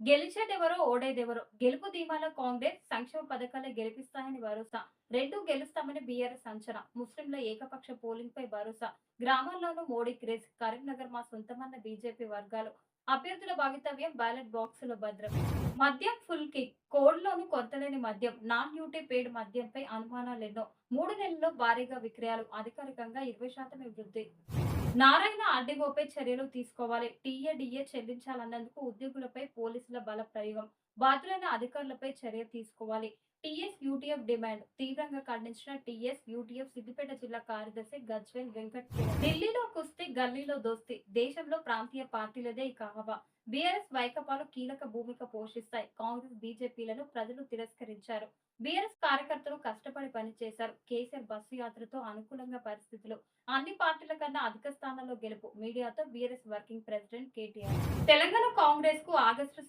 గెలిచేదెవరో ఓడేదెవరో గెలుపు ధీమాలో కాంగ్రెస్ సంక్షేమ పథకాలే గెలిపిస్తాయని భరోసా. రెండు గెలుస్తామని బీఆర్ఎస్ అంచనా. ముస్లింల ఏకపక్ష పోలింగ్ పై భరోసా. గ్రామాల్లోనూ మోడీ క్రేజ్. కరీంనగర్ మా సొంతమన్న బీజేపీ వర్గాలు. అభ్యర్థుల భవితవ్యం బ్యాలెట్ బాక్సులో భద్రం. మద్యం ఫుల్ కిక్. కోడ్లోనూ కొరతలేని మద్యం. నాన్ డ్యూటీ పేడ్ మద్యంపై అనుమానాలెన్నో. 3 నెలల్లో భారీగా విక్రయాలు. అధికారికంగా 20% వృద్ధి. నారాయణ ఆర్డీఓపై చర్యలు తీసుకోవాలి. టీఏ చెల్లించాలన్నందుకు ఉద్యోగులపై పోలీసుల బల ప్రయోగం. బాధ్యులైన అధికారులపై చర్య తీసుకోవాలి. TS UTF demand. తీవ్రంగా ఖండించిన టీఎస్ యూటీఎఫ్ సిద్దిపేట జిల్లా కార్యదర్శి గజ్వేల్ వెంకట్ కిరణ్. ఢిల్లీలో కుస్తీ, గల్లీలో దోస్తీ. దేశంలో ప్రాంతీయ పార్టీలదే ఇక హవా. బీఆర్ఎస్ వైకపాలు కీలక భూమిక పోషిస్తాయి. కాంగ్రెస్ బీజేపీలను ప్రజలు తిరస్కరించారు. బీఆర్ఎస్ కార్యకర్తలు కష్టపడి పనిచేశారు. కేసీఆర్ బస్సు యాత్రతో అనుకూలంగా పరిస్థితులు. అన్ని పార్టీల కన్నా అధిక స్థానాల్లో గెలుపు. మీడియాతో BRS working president KTR. Telangana Congress కు ఆగస్టు